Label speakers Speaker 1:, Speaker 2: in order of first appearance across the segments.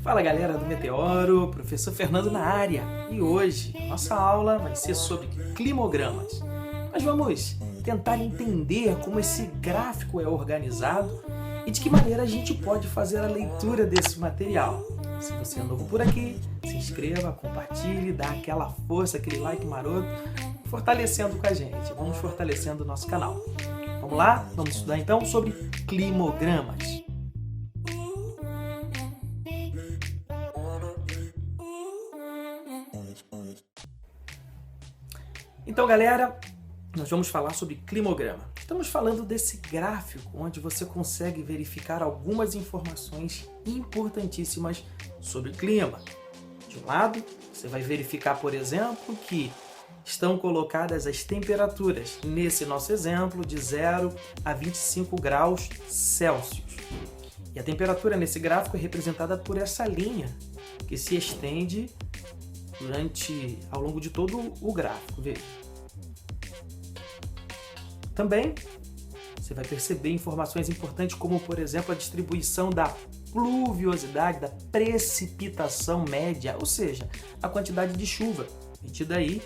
Speaker 1: Fala galera do Meteoro, professor Fernando na área, e hoje nossa aula vai ser sobre climogramas. Nós vamos tentar entender como esse gráfico é organizado e de que maneira a gente pode fazer a leitura desse material. Se você é novo por aqui, se inscreva, compartilhe, dá aquela força, aquele like maroto, fortalecendo com a gente, vamos fortalecendo o nosso canal. Vamos lá? Vamos estudar então sobre climogramas. Então, galera, nós vamos falar sobre climograma. Estamos falando desse gráfico onde você consegue verificar algumas informações importantíssimas sobre o clima. De um lado, você vai verificar, por exemplo, que estão colocadas as temperaturas, nesse nosso exemplo, de 0 a 25 graus Celsius. E a temperatura nesse gráfico é representada por essa linha que se estende ao longo de todo o gráfico. Veja. Também você vai perceber informações importantes como, por exemplo, a distribuição da pluviosidade, da precipitação média, ou seja, a quantidade de chuva, medida aí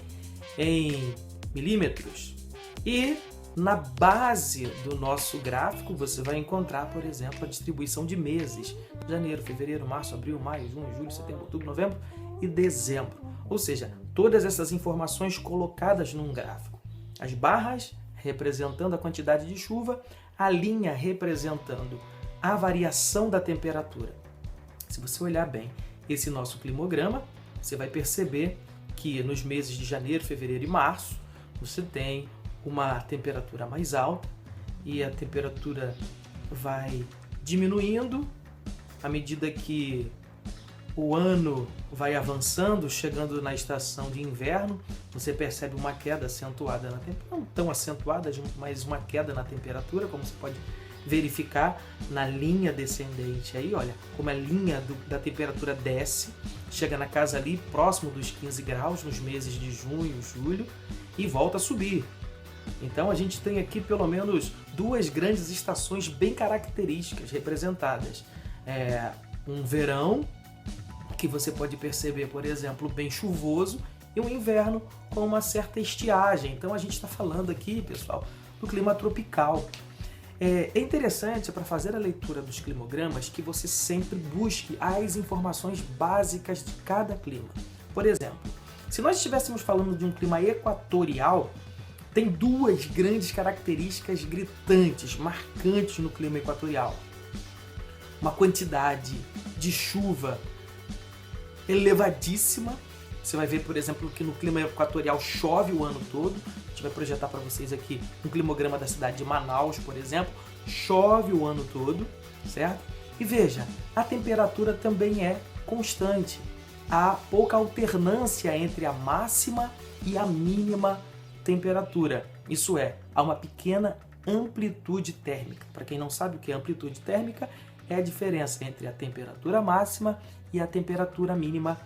Speaker 1: em milímetros. E na base do nosso gráfico você vai encontrar, por exemplo, a distribuição de meses: janeiro, fevereiro, março, abril, maio, junho, julho, setembro, outubro, novembro e dezembro. Ou seja, todas essas informações colocadas num gráfico. As barras representando a quantidade de chuva, a linha representando a variação da temperatura. Se você olhar bem esse nosso climograma, você vai perceber que nos meses de janeiro, fevereiro e março, você tem uma temperatura mais alta e a temperatura vai diminuindo à medida que o ano vai avançando, chegando na estação de inverno, você percebe uma queda acentuada na temperatura, não tão acentuada, mas uma queda na temperatura, como você pode verificar na linha descendente aí, olha, como a linha da temperatura desce, chega na casa ali próximo dos 15 graus nos meses de junho, julho e volta a subir. Então a gente tem aqui pelo menos duas grandes estações bem características representadas. Um verão, que você pode perceber, por exemplo, bem chuvoso, e um inverno com uma certa estiagem. Então a gente está falando aqui, pessoal, do clima tropical. É interessante para fazer a leitura dos climogramas que você sempre busque as informações básicas de cada clima. Por exemplo, se nós estivéssemos falando de um clima equatorial, tem duas grandes características gritantes, marcantes no clima equatorial. Uma quantidade de chuva elevadíssima. Você vai ver, por exemplo, que no clima equatorial chove o ano todo. A gente vai projetar para vocês aqui um climograma da cidade de Manaus, por exemplo. Chove o ano todo, certo? E veja, a temperatura também é constante. Há pouca alternância entre a máxima e a mínima temperatura. Isso é, há uma pequena amplitude térmica. Para quem não sabe o que é amplitude térmica, é a diferença entre a temperatura máxima e a temperatura mínima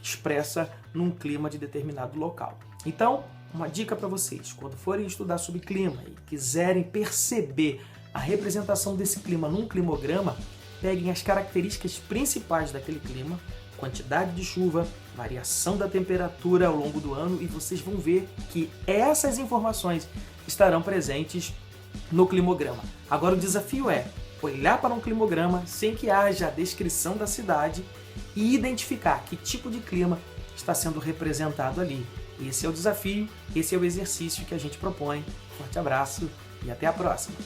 Speaker 1: expressa num clima de determinado local. Então, uma dica para vocês, quando forem estudar sobre clima e quiserem perceber a representação desse clima num climograma, peguem as características principais daquele clima, quantidade de chuva, variação da temperatura ao longo do ano, e vocês vão ver que essas informações estarão presentes no climograma. Agora o desafio é olhar para um climograma sem que haja a descrição da cidade e identificar que tipo de clima está sendo representado ali. Esse é o desafio, esse é o exercício que a gente propõe. Forte abraço e até a próxima!